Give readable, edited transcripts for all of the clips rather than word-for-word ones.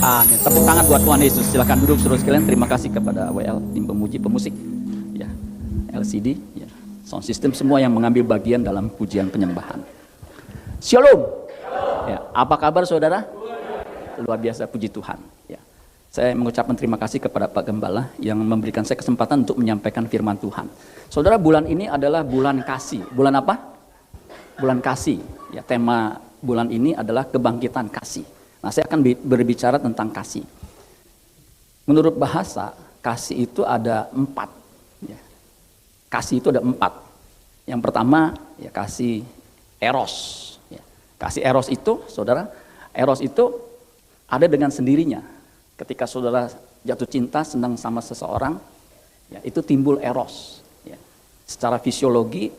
Amin. Tepuk tangan buat Tuhan Yesus. Silakan duduk saudara sekalian. Terima kasih kepada WL, tim pemuji pemusik, ya, LCD, ya, sound system, semua yang mengambil bagian dalam pujian penyembahan. Shalom. Ya, apa kabar saudara? Luar biasa, puji Tuhan. Ya. Saya mengucapkan terima kasih kepada Pak Gembala yang memberikan saya kesempatan untuk menyampaikan firman Tuhan. Saudara, bulan ini adalah bulan kasih. Bulan apa? Bulan kasih. Ya, tema bulan ini adalah kebangkitan kasih. Nah, saya akan berbicara tentang kasih. Menurut bahasa, kasih itu ada 4. Ya. Kasih itu ada 4. Yang pertama, ya, kasih eros. Ya. Kasih eros itu, saudara, eros itu ada dengan sendirinya. Ketika saudara jatuh cinta, senang sama seseorang, ya, itu timbul eros. Ya. Secara fisiologi,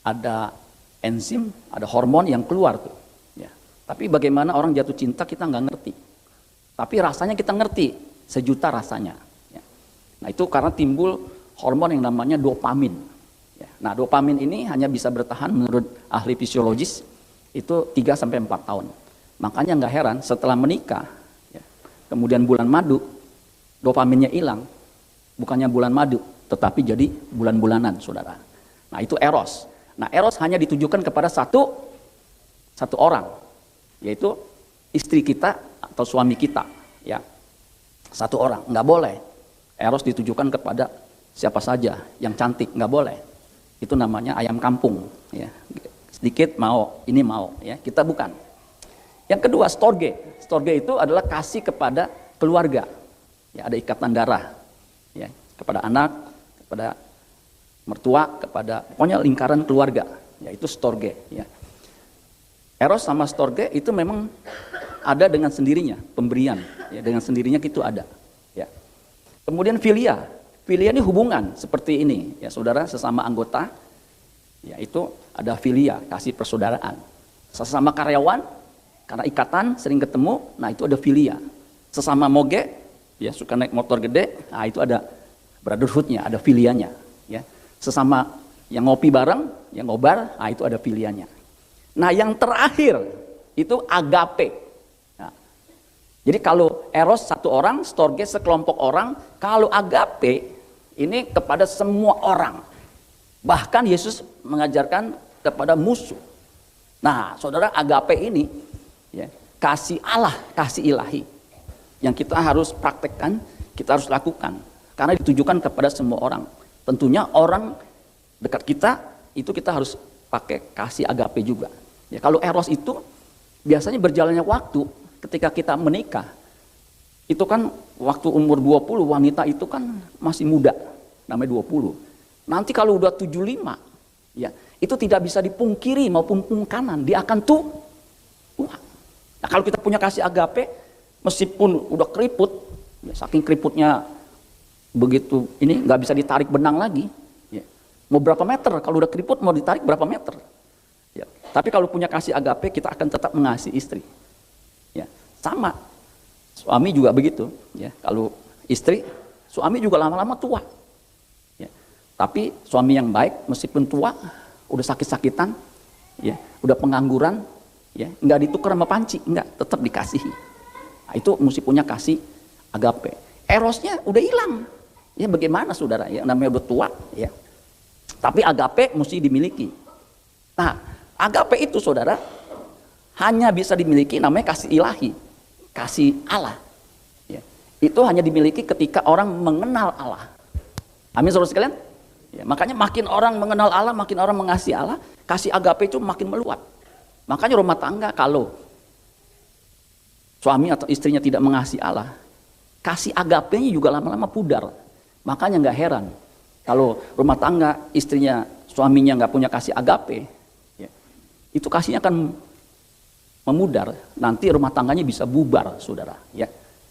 ada enzim, ada hormon yang keluar tuh. Tapi bagaimana orang jatuh cinta kita nggak ngerti. Tapi rasanya kita ngerti, sejuta rasanya. Ya. Nah itu karena timbul hormon yang namanya dopamin. Ya. Nah dopamin ini hanya bisa bertahan menurut ahli fisiologis itu 3-4 tahun. Makanya nggak heran setelah menikah, ya, kemudian bulan madu, dopaminnya hilang. Bukannya bulan madu, tetapi jadi bulan-bulanan saudara. Nah itu eros. Nah eros hanya ditujukan kepada satu orang. Yaitu istri kita atau suami kita, ya, satu orang. Nggak boleh eros ditujukan kepada siapa saja yang cantik, nggak boleh. Itu namanya ayam kampung, ya. Sedikit mau, ini mau, ya. Kita bukan. Yang kedua, storge. Storge itu adalah kasih kepada keluarga, ya, ada ikatan darah, ya, kepada anak, kepada mertua, kepada pokoknya lingkaran keluarga, yaitu storge, ya. Eros sama storge itu memang ada dengan sendirinya, pemberian, ya, dengan sendirinya itu ada. Ya. Kemudian filia ini hubungan seperti ini, ya saudara, sesama anggota, ya itu ada filia, kasih persaudaraan. Sesama karyawan, karena ikatan sering ketemu, nah itu ada filia. Sesama moge, ya suka naik motor gede, nah itu ada brotherhoodnya, ada filianya. Ya. Sesama yang ngopi bareng, yang ngobar, nah itu ada filianya. Nah yang terakhir itu agape. Nah, jadi kalau eros satu orang, storge sekelompok orang, kalau agape ini kepada semua orang. Bahkan Yesus mengajarkan kepada musuh. Nah saudara, agape ini, ya, kasih Allah, kasih ilahi. Yang kita harus praktekkan, kita harus lakukan. Karena ditujukan kepada semua orang. Tentunya orang dekat kita, itu kita harus pakai kasih agape juga. Ya, kalau eros itu biasanya berjalannya waktu ketika kita menikah. Itu kan waktu umur 20, wanita itu kan masih muda, namanya 20. Nanti kalau udah 75, ya, itu tidak bisa dipungkiri maupun pungkanan, dia akan tua. Nah, kalau kita punya kasih agape, meskipun udah keriput, ya, saking keriputnya begitu ini nggak bisa ditarik benang lagi. Ya. Mau berapa meter? Kalau udah keriput mau ditarik berapa meter? Ya. Tapi kalau punya kasih agape, kita akan tetap mengasihi istri. Ya. Sama, suami juga begitu. Ya. Kalau istri, suami juga lama-lama tua. Ya. Tapi suami yang baik, meskipun tua, udah sakit-sakitan, ya, udah pengangguran, ya, nggak ditukar sama panci, nggak, tetap dikasihi. Nah, itu mesti punya kasih agape. Erosnya udah hilang. Ya bagaimana saudara? Ya, namanya udah tua. Ya. Tapi agape mesti dimiliki. Nah, agape itu saudara hanya bisa dimiliki, namanya kasih ilahi, kasih Allah. Ya. Itu hanya dimiliki ketika orang mengenal Allah. Amin saudara sekalian. Ya, makanya makin orang mengenal Allah, makin orang mengasihi Allah, kasih agape itu makin meluap. Makanya rumah tangga kalau suami atau istrinya tidak mengasihi Allah, kasih agapenya juga lama-lama pudar. Makanya nggak heran kalau rumah tangga istrinya, suaminya nggak punya kasih agape, itu kasihnya akan memudar, nanti rumah tangganya bisa bubar saudara, ya.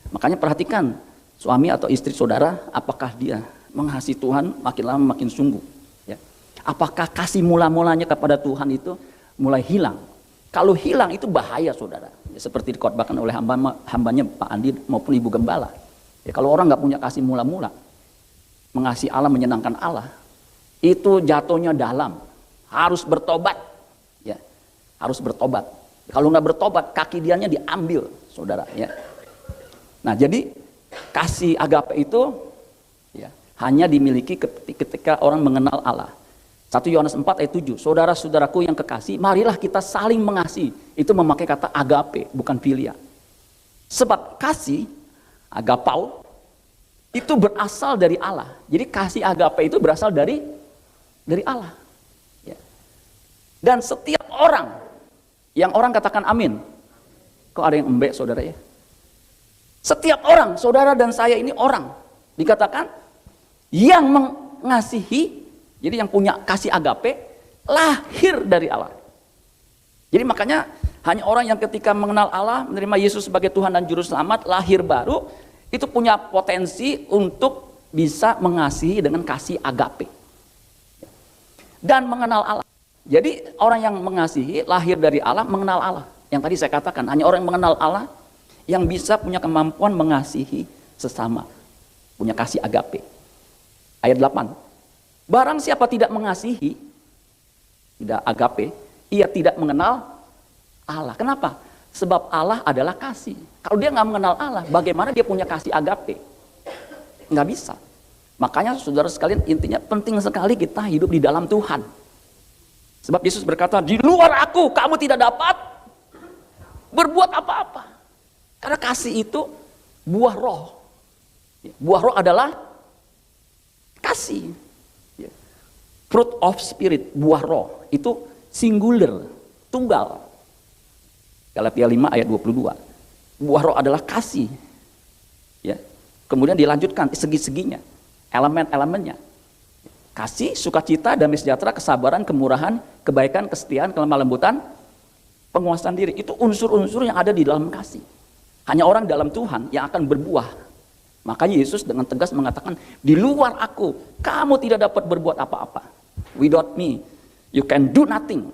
Makanya perhatikan suami atau istri saudara, apakah dia mengasihi Tuhan makin lama makin sungguh, ya. Apakah kasih mula-mulanya kepada Tuhan itu mulai hilang? Kalau hilang itu bahaya saudara, ya, seperti dikotbahkan oleh hambanya Pak Andi maupun Ibu Gembala. Ya, kalau orang nggak punya kasih mula-mula, mengasihi Allah, menyenangkan Allah, itu jatuhnya dalam, harus bertobat. Harus bertobat. Kalau nggak bertobat, kaki dianya diambil, saudara. Ya. Nah, jadi kasih agape itu ya, hanya dimiliki ketika orang mengenal Allah. 1 Yohanes 4 ayat 7, saudara-saudaraku yang kekasih, marilah kita saling mengasihi. Itu memakai kata agape, bukan philia. Sebab kasih, agapau, itu berasal dari Allah. Jadi kasih agape itu berasal dari Allah. Ya. Dan setiap orang, yang orang katakan amin. Kok ada yang embek saudara ya? Setiap orang, saudara dan saya ini orang, dikatakan yang mengasihi, jadi yang punya kasih agape, lahir dari Allah. Jadi makanya hanya orang yang ketika mengenal Allah, menerima Yesus sebagai Tuhan dan Juru Selamat, lahir baru, itu punya potensi untuk bisa mengasihi dengan kasih agape. Dan mengenal Allah. Jadi orang yang mengasihi, lahir dari Allah, mengenal Allah. Yang tadi saya katakan, hanya orang yang mengenal Allah, yang bisa punya kemampuan mengasihi sesama. Punya kasih agape. Ayat 8. Barang siapa tidak mengasihi, tidak agape, ia tidak mengenal Allah. Kenapa? Sebab Allah adalah kasih. Kalau dia nggak mengenal Allah, bagaimana dia punya kasih agape? Nggak bisa. Makanya saudara sekalian, intinya penting sekali kita hidup di dalam Tuhan. Sebab Yesus berkata, di luar aku kamu tidak dapat berbuat apa-apa. Karena kasih itu buah roh. Buah roh adalah kasih. Fruit of spirit, buah roh, itu singular, tunggal. Galatia 5 ayat 22. Buah roh adalah kasih. Ya. Kemudian dilanjutkan segi-seginya, elemen-elemennya. Kasih, sukacita, damai sejahtera, kesabaran, kemurahan, kebaikan, kesetiaan, kelemah lembutan, penguasaan diri. Itu unsur-unsur yang ada di dalam kasih. Hanya orang dalam Tuhan yang akan berbuah. Makanya Yesus dengan tegas mengatakan, di luar aku, kamu tidak dapat berbuat apa-apa. Without me, you can do nothing.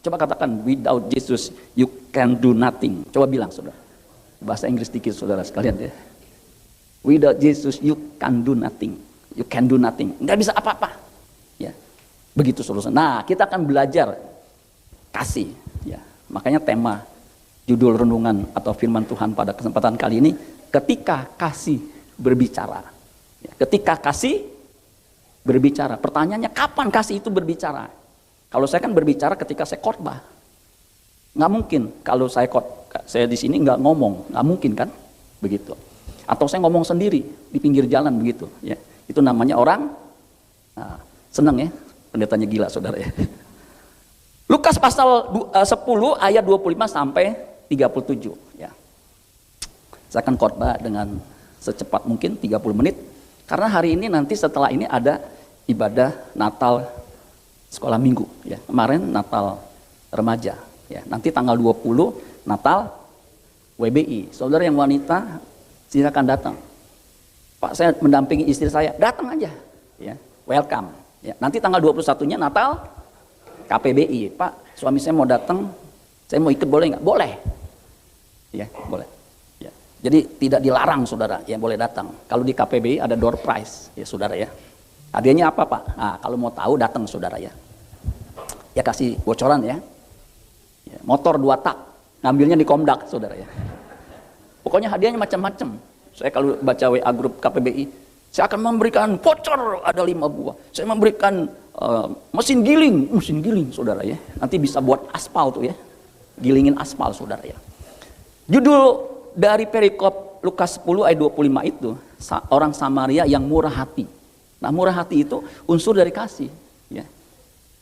Coba katakan, without Jesus, you can do nothing. Coba bilang, saudara. Bahasa Inggris dikit, saudara sekalian ya. Without Jesus, you can do nothing. You can do nothing. Nggak bisa apa-apa. Ya. Begitu, saudara. Nah, kita akan belajar kasih. Ya. Makanya tema judul renungan atau firman Tuhan pada kesempatan kali ini, ketika kasih berbicara. Ya. Ketika kasih berbicara. Pertanyaannya, kapan kasih itu berbicara? Kalau saya kan berbicara ketika saya khotbah. Nggak mungkin kalau saya di sini nggak ngomong, nggak mungkin kan? Begitu. Atau saya ngomong sendiri di pinggir jalan begitu. Ya. Itu namanya orang seneng ya, pendetanya gila saudara ya. Lukas pasal 10 ayat 25 sampai 37. Ya. Saya akan khotbah dengan secepat mungkin 30 menit. Karena hari ini nanti setelah ini ada ibadah Natal sekolah minggu. Ya. Kemarin Natal remaja. Ya. Nanti tanggal 20 Natal WBI. Saudara yang wanita silakan datang. Pak, saya mendampingi istri saya, datang aja. Ya. Welcome. Ya. Nanti tanggal 21-nya Natal KPBI. Pak, suami saya mau datang, saya mau ikut boleh nggak? Boleh. Ya, boleh. Ya. Jadi tidak dilarang saudara yang boleh datang. Kalau di KPBI ada door prize ya saudara ya. Hadiahnya apa Pak? Nah, kalau mau tahu datang saudara ya. Ya kasih bocoran ya. Ya, motor 2 tak, ngambilnya di Komdak saudara ya. Pokoknya hadiahnya macam-macam. Saya kalau baca WA grup KPBI, saya akan memberikan voucher ada 5 buah. Saya memberikan mesin giling saudara ya. Nanti bisa buat aspal tuh ya. Gilingin aspal saudara ya. Judul dari perikop Lukas 10 ayat 25 itu, orang Samaria yang murah hati. Nah, murah hati itu unsur dari kasih ya.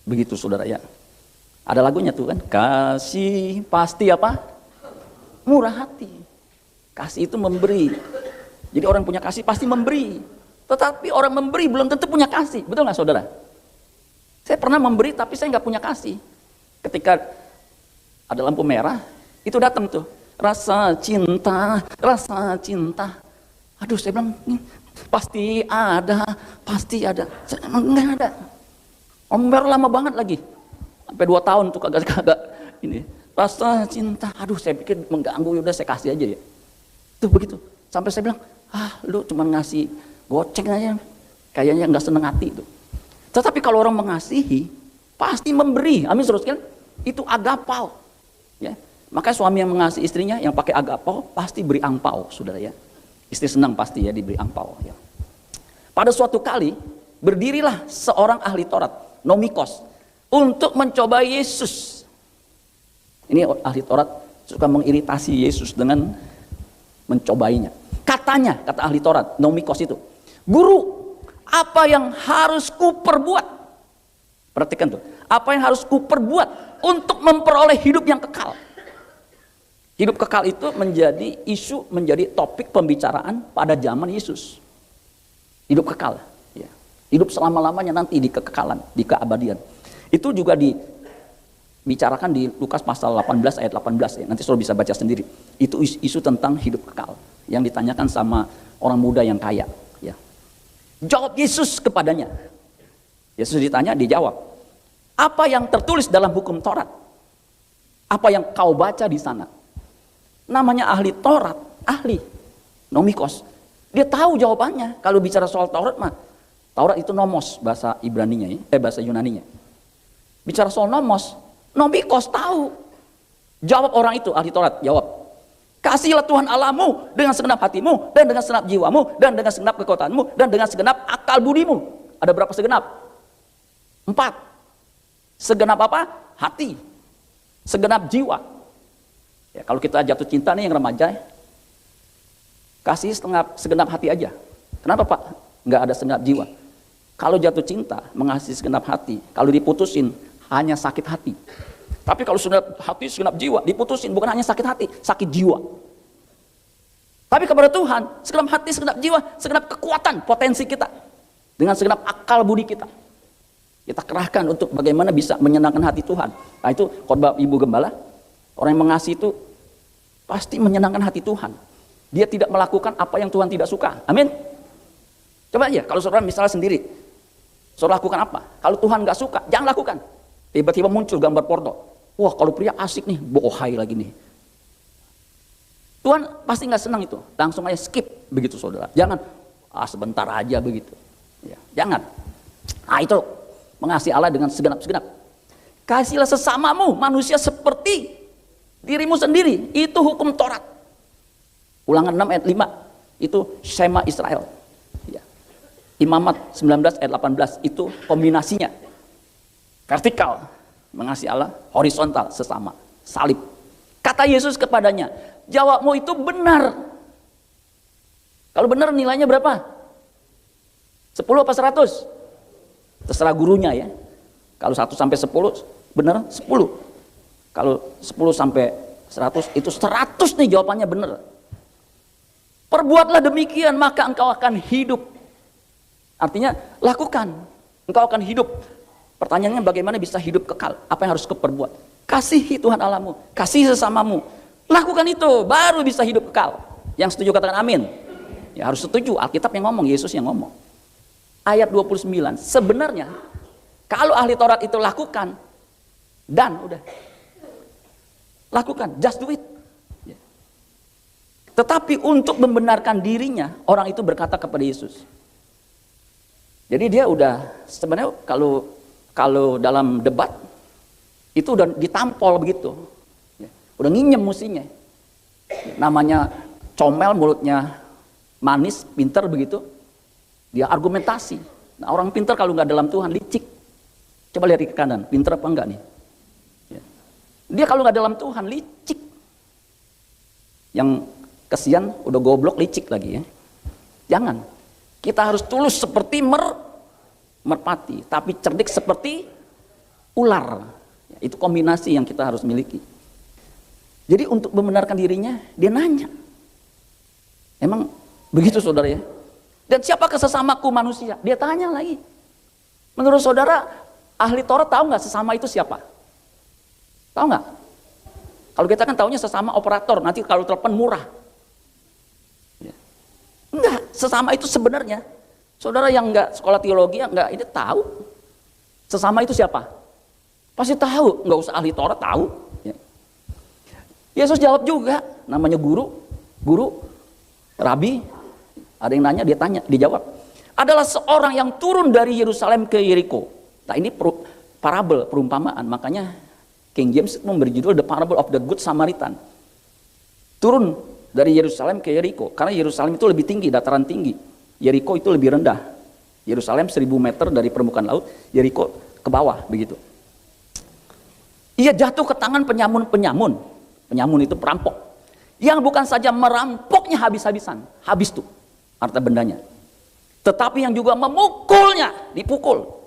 Begitu saudara ya. Ada lagunya tuh kan, kasih pasti apa? Murah hati. Kasih itu memberi. Jadi orang punya kasih pasti memberi. Tetapi orang memberi belum tentu punya kasih. Betul nggak saudara? Saya pernah memberi tapi saya nggak punya kasih. Ketika ada lampu merah, itu datang tuh. Rasa cinta, rasa cinta. Aduh saya bilang, pasti ada. Enggak ada. Om merah lama banget lagi. Sampai 2 tahun tuh kagak ini. Rasa cinta, aduh saya pikir mengganggu, udah saya kasih aja ya. Tuh begitu. Sampai saya bilang, lu cuma ngasih goceng aja. Kayaknya nggak seneng hati itu. Tetapi kalau orang mengasihi, pasti memberi. Amin terus kan? Itu agapau. Ya. Makanya suami yang mengasihi istrinya yang pakai agapau pasti beri angpau, saudara ya. Istri senang pasti ya diberi angpau ya. Pada suatu kali berdirilah seorang ahli Taurat, nomikos, untuk mencobai Yesus. Ini ahli Taurat suka mengiritasi Yesus dengan mencobainya. Katanya, kata ahli Taurat, nomikos itu, "Guru, apa yang harus kuperbuat?" Perhatikan tuh, apa yang harus kuperbuat untuk memperoleh hidup yang kekal? Hidup kekal itu menjadi isu, menjadi topik pembicaraan pada zaman Yesus. Hidup kekal, ya. Hidup selama-lamanya nanti di kekekalan, di keabadian. Itu juga dibicarakan di Lukas pasal 18 ayat 18 ya. Nanti saudara bisa baca sendiri. Itu isu tentang hidup kekal yang ditanyakan sama orang muda yang kaya, ya. Jawab Yesus kepadanya. Yesus ditanya, dijawab. Apa yang tertulis dalam hukum Taurat? Apa yang kau baca di sana? Namanya ahli Taurat, ahli nomikos. Dia tahu jawabannya. Kalau bicara soal Taurat mah, Taurat itu nomos bahasa Ibraninya ya, bahasa Yunaninya. Bicara soal nomos, nomikos tahu. Jawab orang itu ahli Taurat, jawab. Kasihilah Tuhan Allahmu dengan segenap hatimu dan dengan segenap jiwamu dan dengan segenap kekuatanmu dan dengan segenap akal budimu. Ada berapa segenap? 4. Segenap apa? Hati. Segenap jiwa. Ya, kalau kita jatuh cinta nih yang remaja, kasih segenap hati aja. Kenapa Pak? Nggak ada segenap jiwa. Kalau jatuh cinta, mengasihi segenap hati. Kalau diputusin, hanya sakit hati. Tapi kalau segenap hati, segenap jiwa, diputusin bukan hanya sakit hati, sakit jiwa. Tapi kepada Tuhan, segenap hati, segenap jiwa, segenap kekuatan, potensi kita. Dengan segenap akal budi kita. Kita kerahkan untuk bagaimana bisa menyenangkan hati Tuhan. Nah itu khotbah Ibu Gembala. Orang yang mengasihi itu pasti menyenangkan hati Tuhan. Dia tidak melakukan apa yang Tuhan tidak suka. Amin. Coba aja, kalau saudara misalnya sendiri, saudara lakukan apa? Kalau Tuhan nggak suka, jangan lakukan. Tiba-tiba muncul gambar porno. Wah, kalau pria asik nih, bohai lagi nih. Tuhan pasti nggak senang itu. Langsung aja skip begitu saudara. Jangan, sebentar aja begitu. Ya, jangan. Nah itu mengasihi Allah dengan segenap-segenap. Kasihlah sesamamu manusia seperti dirimu sendiri. Itu hukum Taurat. Ulangan 6 ayat 5. Itu Shema Israel. Ya. Imamat 19 ayat 18. Itu kombinasinya. Vertikal. Mengasihi Allah. Horizontal. Sesama. Salib. Kata Yesus kepadanya. Jawabmu itu benar. Kalau benar nilainya berapa? 10 apa 100? Terserah gurunya ya. Kalau 1 sampai 10 benar 10. Kalau 10 sampai 100 itu 100 nih jawabannya benar. Perbuatlah demikian maka engkau akan hidup. Artinya lakukan. Engkau akan hidup. Pertanyaannya bagaimana bisa hidup kekal? Apa yang harus kau perbuat? Kasihi Tuhan Allahmu. Kasihi sesamamu. Lakukan itu baru bisa hidup kekal. Yang setuju katakan amin. Ya harus setuju. Alkitab yang ngomong, Yesus yang ngomong. Ayat 29. Sebenarnya kalau ahli Taurat itu lakukan dan udah. Lakukan, just do it. Ya. Tetapi untuk membenarkan dirinya, orang itu berkata kepada Yesus. Jadi dia udah sebenarnya kalau dalam debat itu udah ditampol begitu. Ya. Udah nginyem musinya. Namanya comel, mulutnya manis, pinter begitu. Dia argumentasi. Nah, orang pinter kalau nggak dalam Tuhan licik. Coba lihat ke kanan, pinter apa enggak nih? Dia kalau nggak dalam Tuhan licik. Yang kesian udah goblok licik lagi ya. Jangan. Kita harus tulus seperti merpati, tapi cerdik seperti ular. Itu kombinasi yang kita harus miliki. Jadi untuk membenarkan dirinya, dia nanya. Emang begitu saudara ya? Dan siapakah sesamaku manusia? Dia tanya lagi. Menurut saudara, ahli Taurat tahu nggak sesama itu siapa? Tahu nggak? Kalau kita kan taunya sesama operator, nanti kalau telepon murah. Ya. Enggak, sesama itu sebenarnya. Saudara yang nggak sekolah teologi, nggak ini tahu. Sesama itu siapa? Pasti tahu, nggak usah ahli Taurat tahu. Ya. Yesus jawab juga, namanya guru, rabi. Ada yang nanya, dia tanya, dijawab. Adalah seorang yang turun dari Yerusalem ke Yeriko. Nah ini parabel, perumpamaan, makanya King James memberi judul The Parable of the Good Samaritan. Turun dari Yerusalem ke Yeriko, karena Yerusalem itu lebih tinggi, dataran tinggi. Yeriko itu lebih rendah. Yerusalem 1000 meter dari permukaan laut, Yeriko ke bawah begitu. Ia jatuh ke tangan penyamun-penyamun. Penyamun itu perampok. Yang bukan saja merampoknya habis-habisan, habis tuh harta bendanya. Tetapi yang juga memukulnya, dipukul.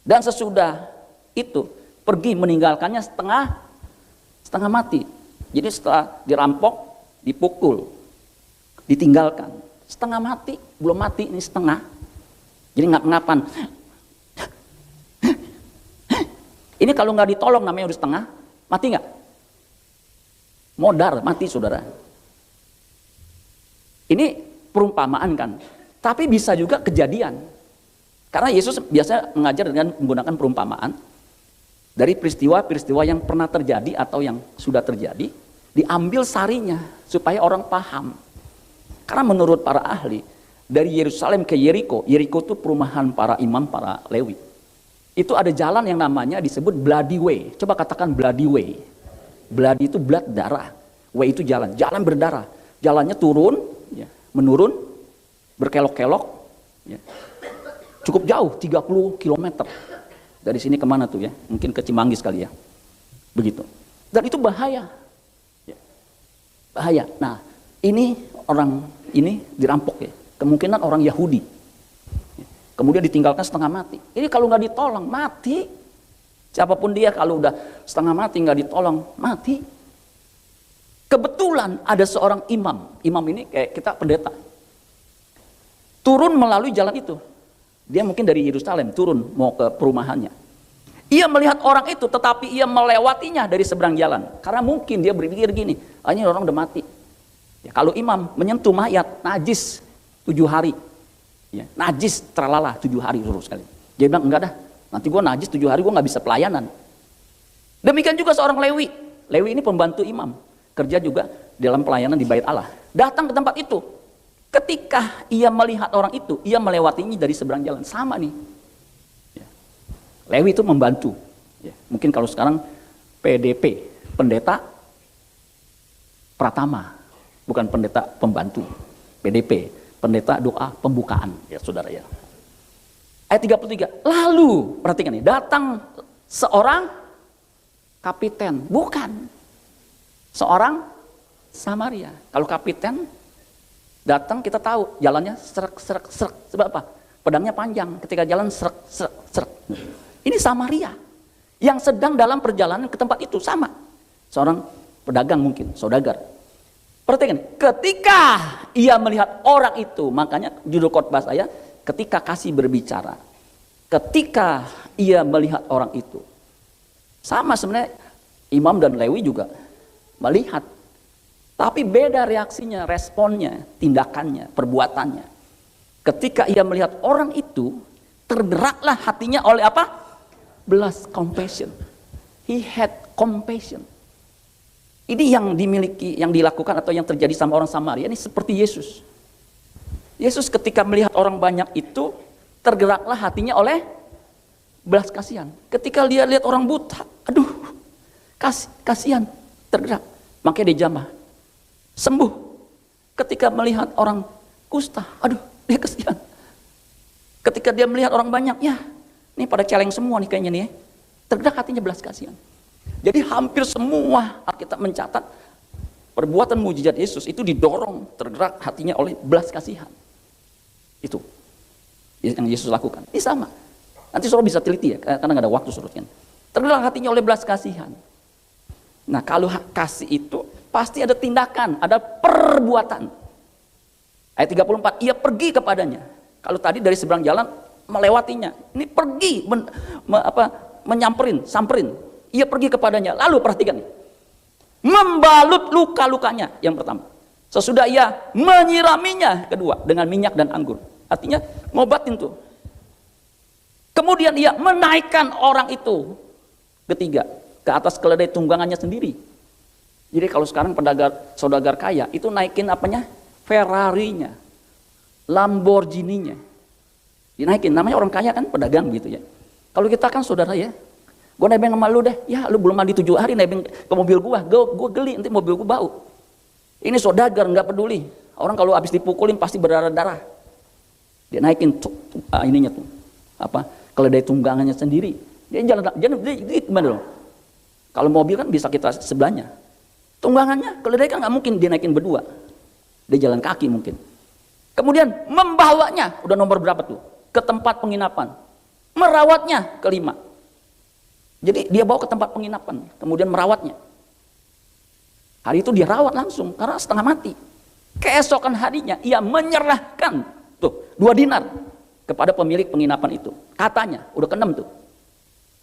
Dan sesudah itu pergi meninggalkannya setengah mati. Jadi setelah dirampok, dipukul, ditinggalkan. Setengah mati, belum mati, ini setengah. Jadi ngap-ngapan. Ini kalau nggak ditolong namanya udah setengah, mati nggak? Modar, mati saudara. Ini perumpamaan kan. Tapi bisa juga kejadian. Karena Yesus biasa mengajar dengan menggunakan perumpamaan. Dari peristiwa-peristiwa yang pernah terjadi atau yang sudah terjadi, diambil sarinya supaya orang paham. Karena menurut para ahli, dari Yerusalem ke Yeriko, Yeriko itu perumahan para imam, para Lewi. Itu ada jalan yang namanya disebut Bloody Way. Coba katakan Bloody Way. Bloody itu blood, darah. Way itu jalan, jalan berdarah. Jalannya turun, ya, menurun, berkelok-kelok. Ya. Cukup jauh, 30 km. Dari sini kemana tuh ya? Mungkin ke Cimanggis kali ya. Begitu. Dan itu bahaya. Ya. Bahaya. Nah, ini orang ini dirampok ya. Kemungkinan orang Yahudi. Ya. Kemudian ditinggalkan setengah mati. Ini kalau nggak ditolong, mati. Siapapun dia kalau udah setengah mati nggak ditolong, mati. Kebetulan ada seorang imam. Imam ini kayak kita pendeta. Turun melalui jalan itu. Dia mungkin dari Yerusalem turun mau ke perumahannya. Ia melihat orang itu tetapi ia melewatinya dari seberang jalan. Karena mungkin dia berpikir gini, ini orang udah mati. Ya, kalau imam menyentuh mayat, najis 7 hari. Ya, najis terlala 7 hari suruh sekali. Dia bilang enggak dah, nanti gue najis 7 hari gue nggak bisa pelayanan. Demikian juga seorang Lewi. Lewi ini pembantu imam. Kerja juga dalam pelayanan di Bait Allah. Datang ke tempat itu. Ketika ia melihat orang itu, ia melewatinya dari seberang jalan. Sama nih. Ya. Lewi itu membantu. Ya. Mungkin kalau sekarang PDP, pendeta pratama. Bukan pendeta pembantu. PDP, pendeta doa pembukaan. Ya saudara ya. Ayat 33. Lalu, perhatikan nih, datang seorang kapiten. Bukan. Seorang Samaria. Kalau kapiten datang kita tahu jalannya serak. Sebab apa? Pedangnya panjang. Ketika jalan serak. Ini Samaria yang sedang dalam perjalanan ke tempat itu, sama. Seorang pedagang mungkin, saudagar. Perhatikan, ketika ia melihat orang itu, makanya judul khotbah saya, ketika kasih berbicara. Ketika ia melihat orang itu. Sama sebenarnya imam dan Lewi juga melihat. Tapi beda reaksinya, responnya, tindakannya, perbuatannya. Ketika ia melihat orang itu, tergeraklah hatinya oleh apa? Belas compassion. He had compassion. Ini yang dimiliki, yang dilakukan atau yang terjadi sama orang Samaria ini seperti Yesus. Yesus ketika melihat orang banyak itu, tergeraklah hatinya oleh belas kasihan. Ketika dia lihat orang buta, aduh, kasihan, tergerak. Makanya dia jamah. Sembuh. Ketika melihat orang kusta, aduh, dia kasihan. Ketika dia melihat orang banyak, ya, ini pada celeng semua nih kayaknya nih ya. Tergerak hatinya belas kasihan. Jadi hampir semua Alkitab mencatat perbuatan mujizat Yesus itu didorong tergerak hatinya oleh belas kasihan. Itu yang Yesus lakukan. Ini sama. Nanti saudara bisa teliti ya, karena nggak ada waktu saudara. Tergerak hatinya oleh belas kasihan. Nah kalau kasih itu pasti ada tindakan, ada perbuatan. Ayat 34, ia pergi kepadanya. Kalau tadi dari seberang jalan melewatinya, ini pergi samperin. Ia pergi kepadanya. Lalu perhatikan, membalut luka-lukanya yang pertama. Sesudah ia menyiraminya kedua dengan minyak dan anggur. Artinya ngobatin tuh. Kemudian ia menaikkan orang itu ketiga ke atas keledai tunggangannya sendiri. Jadi kalau sekarang saudagar kaya itu naikin apanya? Ferrarinya, Lamborghini-nya. Dinaikin, namanya orang kaya kan pedagang gitu ya. Kalau kita kan saudara ya, Gue nebeng sama lu deh. Ya lu belum mandi 7 hari nebeng ke mobil gue geli, nanti mobil gue bau. Ini saudagar, nggak peduli. Orang kalau habis dipukulin pasti berdarah-darah. Dia naikin ininya tuh, keledai tunggangannya sendiri. Dia jalan gimana dong? Kalau mobil kan bisa kita sebelahnya. Tunggangannya, keledai kan nggak mungkin dia naikin berdua. Dia jalan kaki mungkin. Kemudian membawanya, udah nomor berapa tuh? Ke tempat penginapan. Merawatnya, kelima. Jadi dia bawa ke tempat penginapan, kemudian merawatnya. Hari itu dia rawat langsung, karena setengah mati. Keesokan harinya, ia menyerahkan, tuh, 2 dinar kepada pemilik penginapan itu. Katanya, udah ke-6 tuh.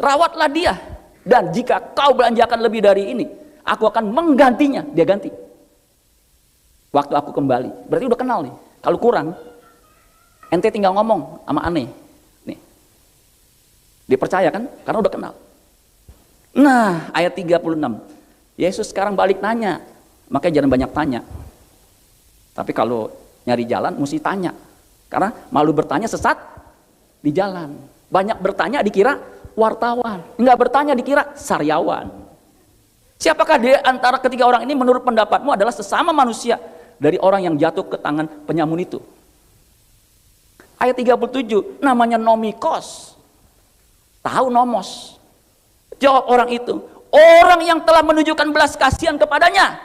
Rawatlah dia, dan jika kau belanjakan lebih dari ini, aku akan menggantinya. Dia ganti. Waktu aku kembali, berarti udah kenal nih. Kalau kurang, ente tinggal ngomong sama aneh. Nih. Dia percaya kan? Karena udah kenal. Nah, ayat 36. Yesus sekarang balik nanya. Makanya jangan banyak tanya. Tapi kalau nyari jalan, mesti tanya. Karena malu bertanya sesat di jalan. Banyak bertanya dikira wartawan. Enggak bertanya dikira saryawan. Siapakah di antara ketiga orang ini menurut pendapatmu adalah sesama manusia dari orang yang jatuh ke tangan penyamun itu? Ayat 37, namanya nomikos. Tahu nomos? Jawab orang itu, orang yang telah menunjukkan belas kasihan kepadanya.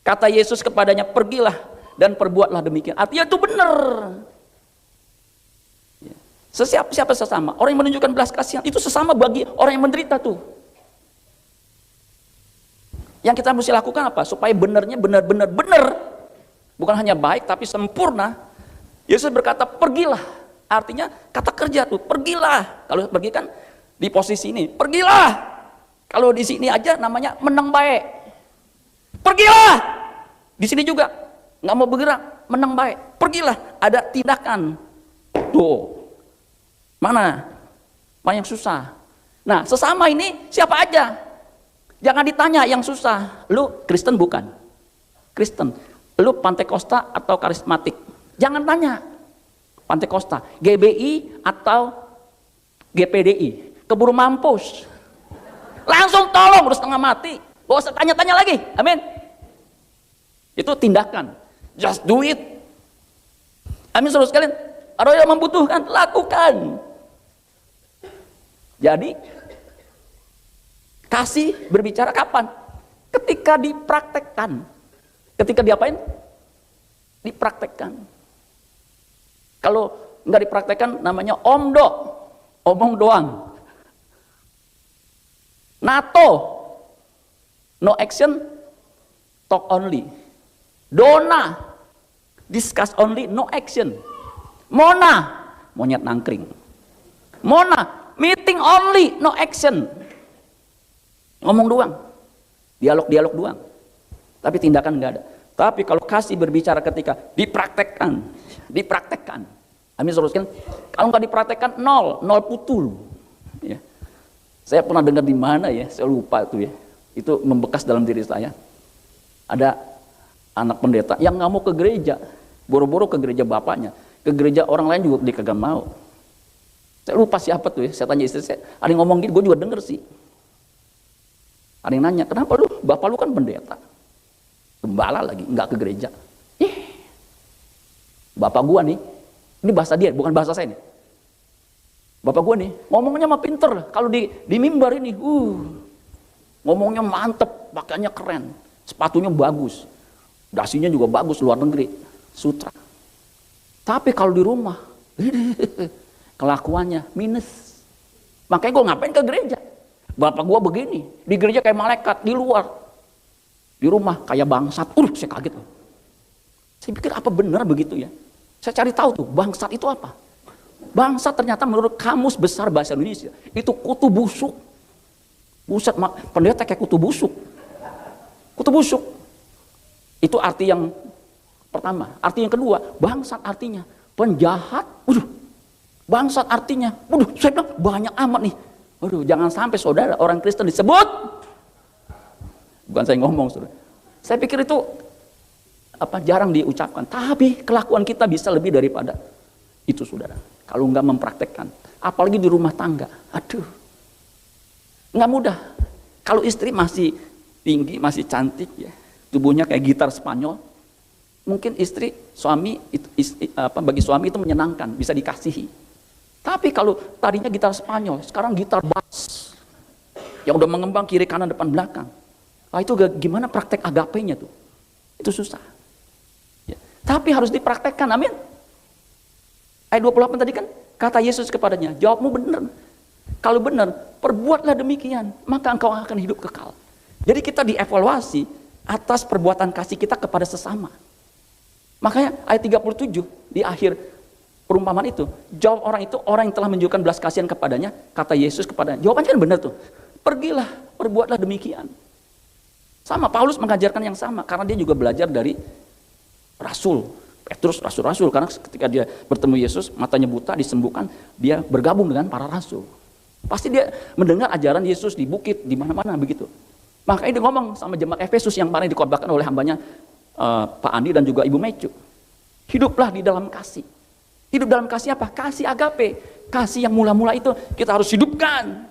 Kata Yesus kepadanya, pergilah dan perbuatlah demikian. Artinya itu benar. Siapa sesama? Orang yang menunjukkan belas kasihan itu sesama bagi orang yang menderita tuh. Yang kita mesti lakukan apa? Supaya benar. Bukan hanya baik tapi sempurna. Yesus berkata, pergilah. Artinya kata kerja tuh, pergilah. Kalau pergi kan di posisi ini, pergilah. Kalau di sini aja namanya menang baik. Pergilah. Di sini juga nggak mau bergerak, menang baik. Pergilah. Ada tindakan. Tuh. Mana yang susah? Nah, sesama ini siapa aja? Jangan ditanya yang susah. Lu Kristen bukan? Kristen. Lu Pantekosta atau karismatik? Jangan tanya. Pantekosta, GBI atau GPDI? Keburu mampus. Langsung tolong, udah setengah mati. Gak usah tanya-tanya lagi. Amin. Itu tindakan. Just do it. Amin, saudara sekalian. Ada yang membutuhkan, lakukan. Jadi, kasih berbicara kapan? Ketika dipraktekkan. Ketika diapain? Dipraktekkan. Kalau nggak dipraktekkan namanya omdo. Omong doang. NATO, no action, talk only. Dona, discuss only, no action. Mona, monyet nangkring. Mona, meeting only, no action. Ngomong doang, dialog doang. Tapi tindakan nggak ada. Tapi kalau kasih berbicara ketika dipraktekkan. Amin, saudara sekalian. Kalau nggak dipraktekkan, nol putul. Ya. Saya pernah dengar di mana ya, saya lupa itu ya. Itu membekas dalam diri saya. Ada anak pendeta yang nggak mau ke gereja, boro-boro ke gereja bapaknya, ke gereja orang lain juga dia kagak mau. Saya lupa siapa tuh ya. Saya tanya istri saya, ada yang ngomong gitu, gue juga denger sih. Ada yang nanya, kenapa lu? Bapak lu kan pendeta, gembala lagi, nggak ke gereja. Bapak gua nih, ini bahasa dia, bukan bahasa saya nih. Bapak gua nih, ngomongnya mah pinter. Kalau di mimbar ini, ngomongnya mantep, pakaiannya keren, sepatunya bagus, dasinya juga bagus, luar negeri, sutra. Tapi kalau di rumah, kelakuannya minus. Makanya gua ngapain ke gereja? Bapak gua begini, di gereja kayak malaikat, di luar, di rumah kayak bangsat. Saya kaget loh. Saya pikir apa benar begitu ya? Saya cari tahu tuh, bangsat itu apa? Bangsat ternyata menurut Kamus Besar Bahasa Indonesia, itu kutu busuk. Buset, pendeta kayak kutu busuk. Kutu busuk. Itu arti yang pertama. Arti yang kedua, bangsat artinya penjahat. Bangsat artinya, saya bilang banyak amat nih. Jangan sampai saudara orang Kristen disebut. Bukan saya ngomong, saudara. Saya pikir itu jarang diucapkan. Tapi kelakuan kita bisa lebih daripada itu, saudara. Kalau nggak mempraktekkan, apalagi di rumah tangga. Nggak mudah. Kalau istri masih tinggi, masih cantik, ya, tubuhnya kayak gitar Spanyol, mungkin suami bagi suami itu menyenangkan, bisa dikasihi. Tapi kalau tadinya gitar Spanyol, sekarang gitar bass, yang udah mengembang kiri kanan depan belakang, itu gimana praktek agapenya tuh? Itu susah. Ya. Tapi harus dipraktekkan, amin. Ayat 28 tadi kan, kata Yesus kepadanya, jawabmu benar. Kalau benar, perbuatlah demikian, maka engkau akan hidup kekal. Jadi kita dievaluasi atas perbuatan kasih kita kepada sesama. Makanya ayat 37 di akhir perumpamaan itu, jawab orang itu, orang yang telah menunjukkan belas kasihan kepadanya, kata Yesus kepadanya, jawabannya kan benar tuh, pergilah, perbuatlah demikian. Sama, Paulus mengajarkan yang sama, karena dia juga belajar dari Rasul, Petrus, rasul-rasul, karena ketika dia bertemu Yesus, matanya buta, disembuhkan, dia bergabung dengan para rasul. Pasti dia mendengar ajaran Yesus di bukit, di mana-mana begitu. Makanya dia ngomong sama jemaat Efesus yang kemarin dikhotbahkan oleh hambanya Pak Andi dan juga Ibu Mecu. Hiduplah di dalam kasih. Hidup dalam kasih apa? Kasih agape. Kasih yang mula-mula itu kita harus hidupkan.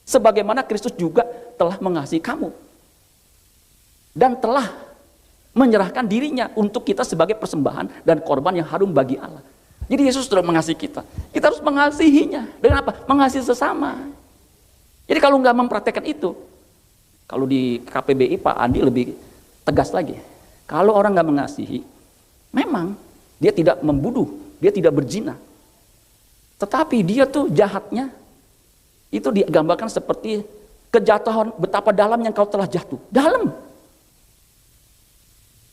Sebagaimana Kristus juga telah mengasihi kamu. Dan telah menyerahkan dirinya untuk kita sebagai persembahan dan korban yang harum bagi Allah. Jadi Yesus sudah mengasihi kita. Kita harus mengasihinya. Dengan apa? Mengasihi sesama. Jadi kalau nggak mempraktekkan itu, kalau di KPBI Pak Andi lebih tegas lagi. Kalau orang nggak mengasihi, memang dia tidak membunuh, dia tidak berzina. Tetapi dia tuh jahatnya, itu digambarkan seperti kejatuhan, betapa dalamnya kau telah jatuh. Dalam.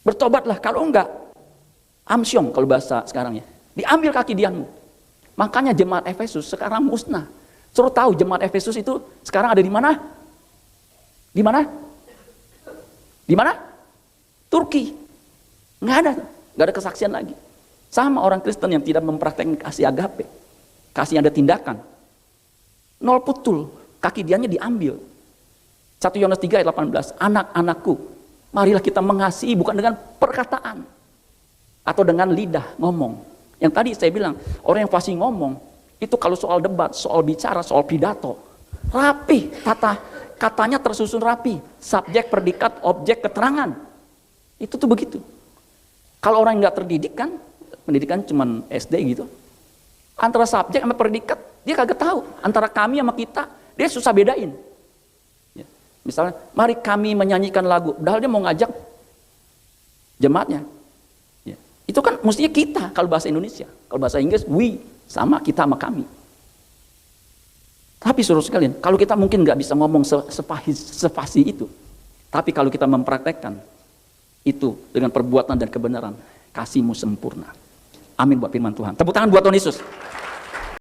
Bertobatlah, kalau enggak, amsyong kalau bahasa sekarang ya. Diambil kaki dianmu. Makanya jemaat Efesus sekarang musnah. Suruh tahu jemaat Efesus itu sekarang ada di mana? Di mana? Di mana? Turki. Nggak ada kesaksian lagi. Sama orang Kristen yang tidak mempraktekkan kasih agape. Kasih yang ada tindakan. Nol putul. Kaki dianya diambil. 1 Yohanes 3 ayat 18. Anak-anakku, marilah kita mengasihi bukan dengan perkataan. Atau dengan lidah ngomong. Yang tadi saya bilang, orang yang fasih ngomong, itu kalau soal debat, soal bicara, soal pidato, rapi, katanya tersusun rapi, subjek, predikat, objek, keterangan. Itu tuh begitu. Kalau orang yang nggak terdidik kan, pendidikan cuma SD gitu, antara subjek sama predikat, dia kagak tahu. Antara kami sama kita, dia susah bedain. Ya. Misalnya, mari kami menyanyikan lagu, padahal dia mau ngajak jemaatnya. Itu kan mestinya kita kalau bahasa Indonesia. Kalau bahasa Inggris, we, sama kita sama kami. Tapi suruh sekalian, kalau kita mungkin nggak bisa ngomong sefasih itu. Tapi kalau kita mempraktekkan itu dengan perbuatan dan kebenaran, kasih-Mu sempurna. Amin buat firman Tuhan. Tepuk tangan buat Tuhan Yesus.